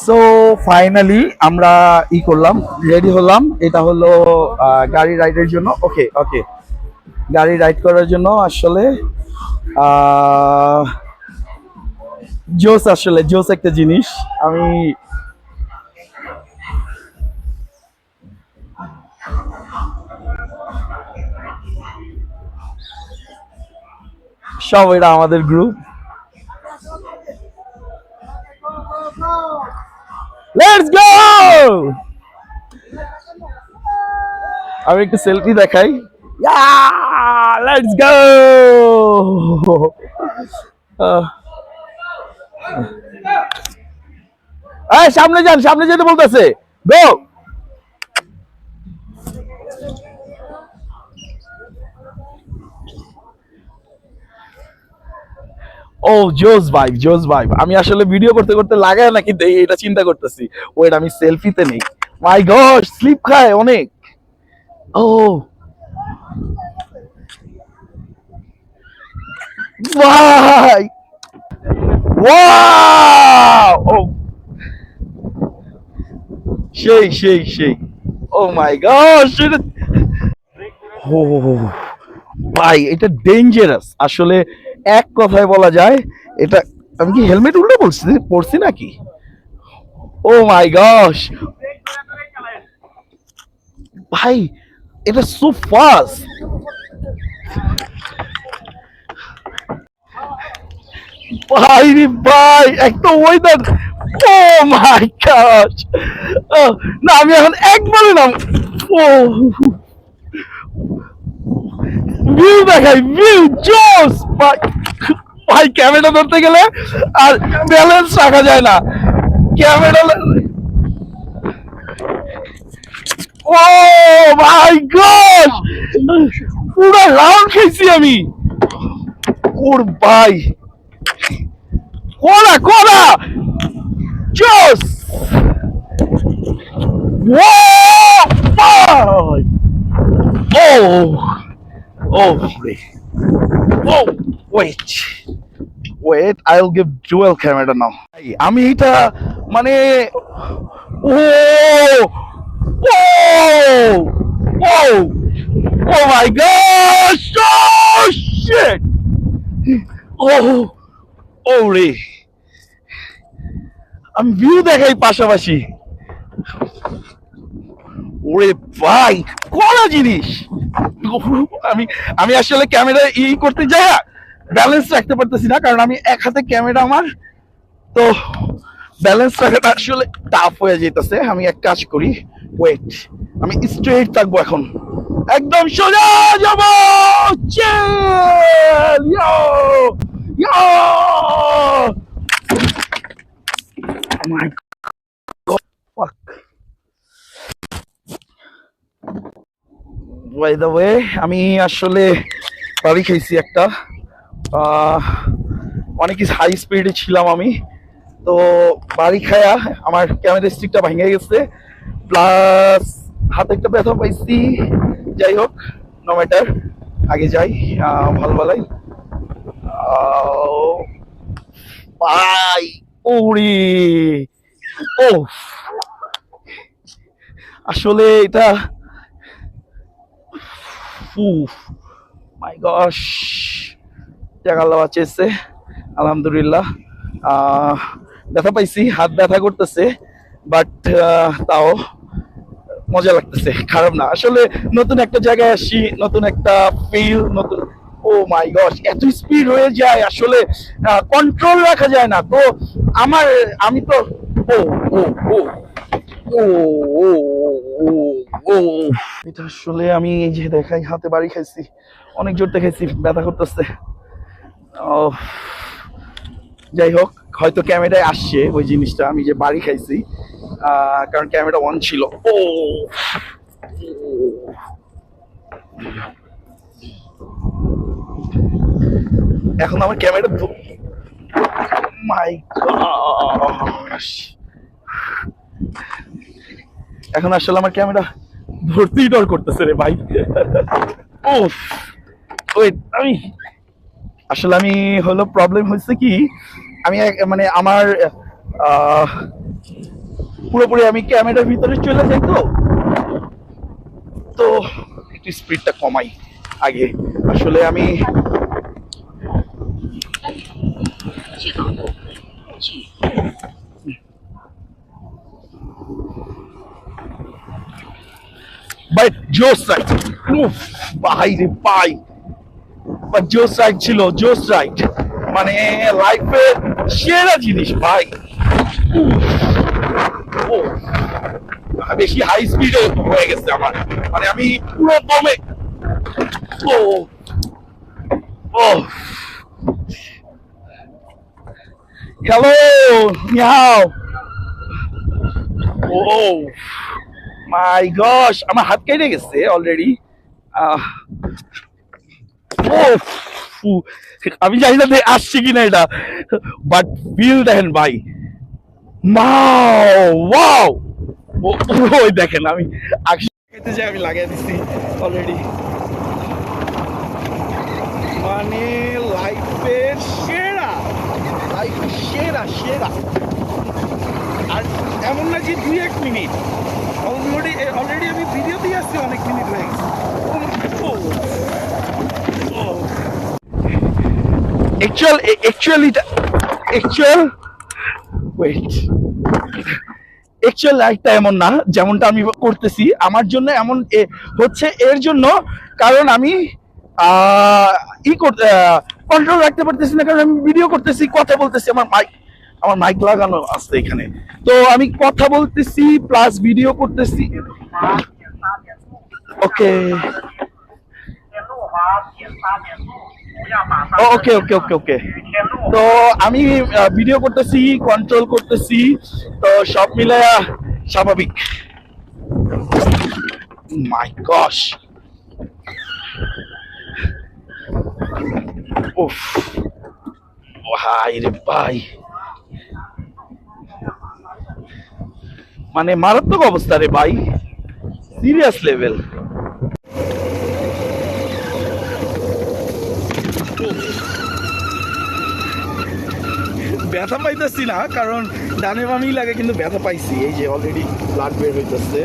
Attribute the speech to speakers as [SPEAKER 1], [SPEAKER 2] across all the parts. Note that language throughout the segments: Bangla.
[SPEAKER 1] সো ফাইনালি আমরা করলাম, রেডি হলাম। এটা হলো গাড়ি রাইডের জন্য। ওকে ওকে, গাড়ি রাইড করার জন্য আসলে জোস, আসলে জোস একটা জিনিস। আমি সব, এটা আমাদের গ্রুপ। Let's go. আমি একটু সেলফি দেখাই। Let's go. সামনে যান, সামনে যেতে বলতেছে। গো। ও জোস ভাইব, জোস ভাইব। আমি আসলে ভিডিও করতে করতে লাগায় না, কিন্তু এটা চিন্তা করতেছি। ওয়েট, আমি সেলফিতে নেই। মাই গড, স্লিপ খায় অনেক। ও ভাই, ওয়াও, ও সেই সেই সেই। ও মাই গড, ও ভাই, এটা ডেঞ্জারাস আসলে। এক কথায় বলা যায় এটা। আমি কি হেলমেট উল্টে পড়ছি নাকি? ও মাই গশ ভাই, এটা সো ফাস্ট ভাই রে ভাই, একটা ওয়েদার। ও মাই গশ, না আমি এখন একবারে নাম। ও ভিউ দেখাই, ভিউ জোস ভাই। ভাই ক্যামেরা ধরতে গেলে আর ব্যালেন্স রাখা যায় না। ক্যামেরা, ও মাই গড, পুরো রাউন্ড খেয়েছি আমি। ওর ভাই, কোলা কোলা জোস। ও ভাই, oh oh oh wait wait, I will give dual camera now. আমি এটা মানে, oh oh oh oh my god, oh shit, ও ও রে। আমি ভিউ দেখাই পাশাপাশি। ওরে ভাই, কড়া জিনিস। আমি আমি আসলে ক্যামেরা করতে যাই, ব্যালেন্স রাখতে পারতেছি না, কারণ আমি এক হাতে ক্যামেরা আমার। তো ব্যালেন্স রাখাটা আসলে টাফ হয়ে যেতেছে। আমি এক কাজ করি, ওয়েট, আমি স্ট্রেট থাকবো এখন, একদম সোজা যাব। চেল ইয়ো ইয়ো, মাই গড, ফাক। বাই দ্য ওয়ে, আমি আসলে বাড়ি খেয়েছি একটা। অনেক হাই স্পিডে ছিলাম আমি। তো বাড়ি খায়া আমার ক্যামেরা স্টিকটা ভেঙে গেছে, প্লাস হাতে একটা ব্যথা পাইছি। যাই হোক, নো ম্যাটার, আগে যাই। ভালো ভালাই ভাই। ওরে, ও আসলে এটা, মাই গশ, আল্লাহ বাঁচিয়েছে, আলহামদুলিল্লাহ। ব্যথা পাইছি, হাত ব্যথা করতেছে, বাট তাও মজা লাগতেছে, খারাপ না আসলে। নতুন একটা জায়গায় আসি, নতুন একটা ফিল, নতুন। ও মাই গশ, এত স্পিড হয়ে যায় আসলে, কন্ট্রোল রাখা যায় না। তো আমার, আমি তো, ও oh oh oh oh oh ও, এটা আসলে আমি এই যে দেখাই, হাতে বাড়ি খাইছি, অনেক জোর দেখাইছি, ব্যথা করতেছে। ও যাই হোক, হয়তো ক্যামেরায় আসছে ওই জিনিসটা, আমি যে বাড়ি খাইছি, কারণ ক্যামেরা অন ছিল। ও এখন আমার ক্যামেরা, মাই গশ, এখন আসলে আমার ক্যামেরা ধরতেই ডর করতেছে রে ভাই। ও ওয়েট, আমি আসলে, আমি হলো প্রবলেম হয়েছে কি, আমি মানে আমার পুরোপুরি আমি ক্যামেরার ভিতরে চলে যাই, তো একটু স্পিডটা কমাই আগে। আসলে আমি বাট জোস রাইড, ভাই রে ভাই, বাট জোস রাইড ছিল, জোস রাইড, মানে লাইফের সেরা জিনিস ভাই। ও বেশি হাই স্পিডে হয়ে গেছে আমার, মানে আমি পুরো দমে। ও ও হ্যালো, নিহাও। ও মাই গশ, আমার হাত কেটে গেছে অলরেডি। ও আমি জানি না আসছে কিনা এটা, বাট ফিল দেখেন ভাই, ওয়াও। ওই দেখেন আমি খেতে যাই, আমি লাগিয়ে দিচ্ছি অলরেডি, মানে লাইফের সেরা, লাইফের সেরা সেরা। আর এমন না যে 2-1 মিনিট, অলরেডি আমি ভিডিও দিয়ে আসছি, অনেক মিনিট হয়ে গেছে। অ্যাকচুয়াল লাইফটা এমন না যেমনটা আমি করতেছি, আমার জন্য এমন হচ্ছে এর জন্য, কারণ আমি কন্ট্রোল রাখতে পারতেছি না, কারণ আমি ভিডিও করতেছি, কথা বলতেছি, আমার মাইক লাগানো আছে এখানে, তো আমি কথা বলতেছি প্লাস ভিডিও করতেছি। ওকে ওকে ওকে ওকে ওকে তো আমি ভিডিও করতেছি, কন্ট্রোল করতেছি, তো সব মিলে স্বাভাবিক। মাই গশ, উফ ভাই রে ভাই, মানে মারাত্মক অবস্থা রে ভাই, সিরিয়াস লেভেল। ব্যথা পাইতেছি না, কারণ ডানে বামি লাগে, কিন্তু ব্যথা পাইছি, এই যে অলরেডি ব্লাড বের হইতেছে,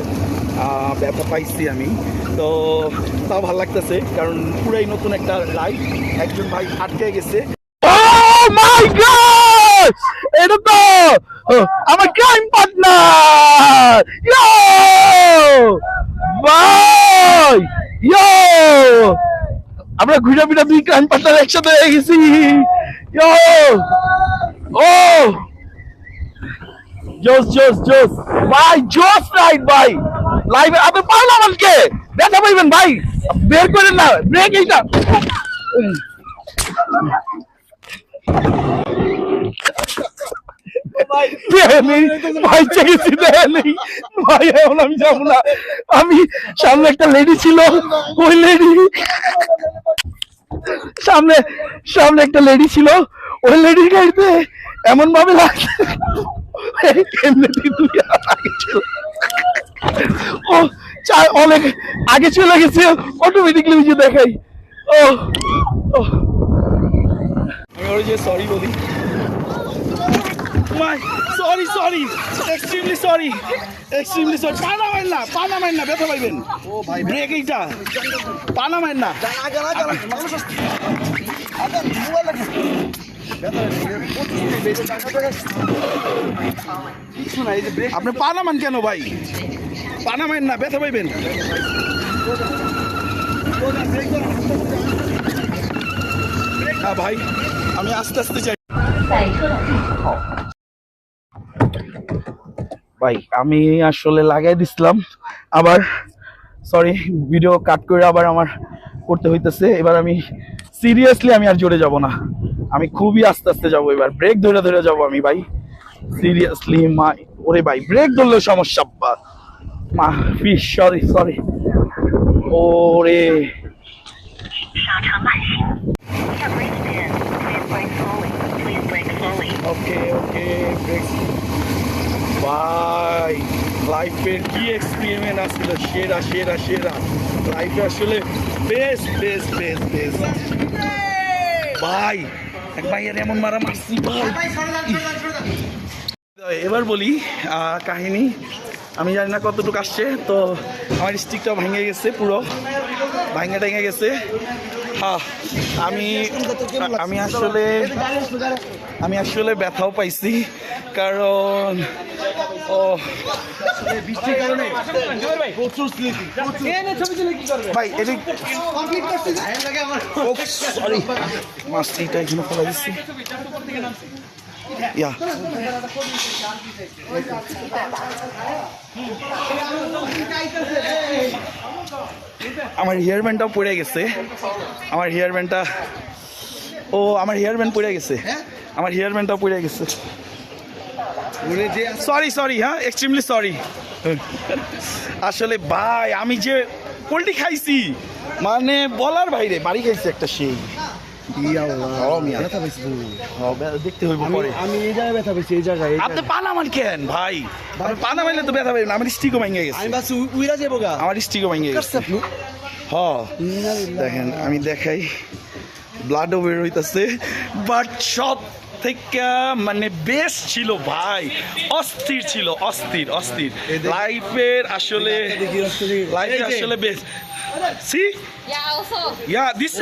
[SPEAKER 1] ব্যথা পাইছি আমি, তো তাও ভালো লাগতেছে, কারণ পুরাই নতুন একটা লাইফ। একজন ভাই আটকে গেছে, এটা তো আমার ক্রাইম পার্টনার, ভাই আমরা ঘুরে ফিরে 2 ক্রাইম পার্টনার একসাথে হয়ে গেছি। ও জোস জোস জোস ভাই, জোস রাইড ভাই, লাইভে আপনি পারলাম আমাকে ব্যথা পাইবেন ভাই, বের করেন না ব্রেক, এইটা আমি যাবো না। আমি সামনে একটা লেডি ছিল, ওই লেডি সামনে একটা লেডি ছিল, ওই লেডির গাড়িতে এমন ভাবে লাগছে ও অনেক আগে চলে গেছে, অটোমেটিকলি বুঝে দেখাই। ও আমি ওর যে সরি বলি, সরি এক্সট্রিমলি সরি, পানা মাইন না ব্যথা পাইবেন। ও ভাই ব্রেক, এইটা পানা মাইন না, আপনি পানা মান কেন ভাই, পানা মাইন না, ব্যথা পাইবেন। হ্যাঁ ভাই, আমি আস্তে আস্তে চাই ভাই, আমি আসলে লাগাই দিছিলাম, আবার সরি ভিডিও কাট করে আবার আমার করতে হইতেছে। এবার আমি সিরিয়াসলি আমি আর জোরে যাব না, আমি খুবই আস্তে আস্তে যাবো, এবার ব্রেক ধরে ধরে যাবো আমি ভাই, সিরিয়াসলি ওরে ভাই ব্রেক ধরলেও সমস্যা, মা ফিস সরি ওরে। ওকে ব্রেক ভাই, লাইফের কি এক্সপেরিমেন্ট আসছিল, সেরা লাইফে আসলে বেস্ট ভাই। এক ভাইয়ের এমন মারা মারছি ভাই। এবার বলি কাহিনী, আমি জানি না কতটুকু আসছে, তো আমার স্টিকটা ভেঙে গেছে, পুরো ভেঙে গেছে। হ্যাঁ, আমি আসলে ব্যথাও পাইছি, কারণ ভাই এটা সরি মাছটা এখানে ফেলা দিচ্ছি। আমার হেয়ার ব্যান্ডটাও পড়ে গেছে, আমার হেয়ার ব্যান্ডটা পড়ে গেছে, আমার হেয়ার ব্যান্ডটাও পড়ে গেছে। সরি হ্যাঁ, এক্সট্রিমলি সরি। আসলে ভাই আমি যে পোল্ট্রি খাইছি মানে বলার বাইরে, বাড়ি খাইছি একটা সেই দেখতে হইব পরে।
[SPEAKER 2] আমি এই জায়গায় ব্যথা পেয়েছি, এই জায়গায়।
[SPEAKER 1] আপনি পানামান কেন ভাই? পানামাইলে তো ব্যথা পাইবেন। আমার স্টিকও ভেঙে গেছে,
[SPEAKER 2] আমি বাস উইরা যাবো গা,
[SPEAKER 1] আমার স্টিকও ভেঙে গেছে। হ্যাঁ দেখেন, আমি দেখাই, ব্লাডও বের হইতেছে, বাট সব থেকে মানে বেস্ট ছিল ভাই, অস্থির ছিল, অস্থির লাইফের আসলে best. See?
[SPEAKER 3] Yeah, also.
[SPEAKER 1] Yeah, this.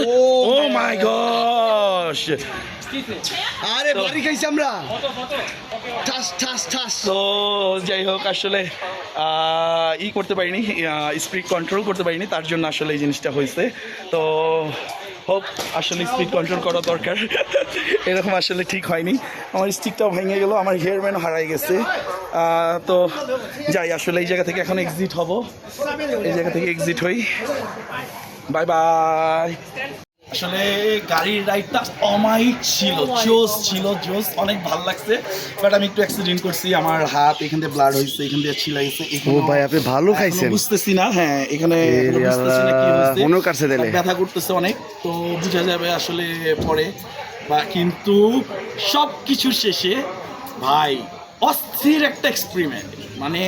[SPEAKER 1] Oh my gosh.
[SPEAKER 2] আরে বাড়ি খাইছি আমরা, ঠাস।
[SPEAKER 1] তো যাই হোক, আসলে করতে পারিনি, স্পিড কন্ট্রোল করতে পারিনি, তার জন্য আসলে এই জিনিসটা হয়েছে। তো হোক, আসলে স্পিড কন্ট্রোল করা দরকার। এরকম আসলে ঠিক হয়নি, আমার স্টিকটাও ভেঙে গেল, আমার হেয়ার ব্যান্ড হারাই গেছে। তো যাই, আসলে এই জায়গা থেকে এখন এক্সিট হব, এই জায়গা থেকে এক্সিট হই। Bye bye. আসলে গাড়ির রাইডটা অমাইক ছিল, জোস, অনেক ভালো লাগছে। বাট আমি একটু অ্যাক্সিডেন্ট করছি, আমার হাত এখান থেকে ব্লাড হয়েছে, এখান থেকে ছিলাইছে।
[SPEAKER 2] ও ভাই, আপনি ভালো খাইছেন?
[SPEAKER 1] বুঝতেছি না, হ্যাঁ এখানে
[SPEAKER 2] মনে কাটছে দিলে,
[SPEAKER 1] ব্যথা করতেছে অনেক, তো বোঝা যাবে আসলে পরে। বা কিন্তু সব কিছুর শেষে ভাই অস্থির একটা এক্সপেরিমেন্ট, মানে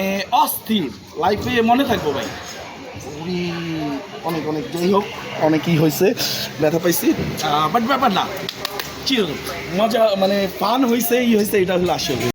[SPEAKER 1] অস্থির, লাইফে মনে থাকবো ভাই। অনেক যাই হোক, অনেকই হয়েছে, ব্যথা পাইছি, বাট ব্যাপার না, চিল, মজা, মানে ফান হয়েছে, এটা হলো আসলে।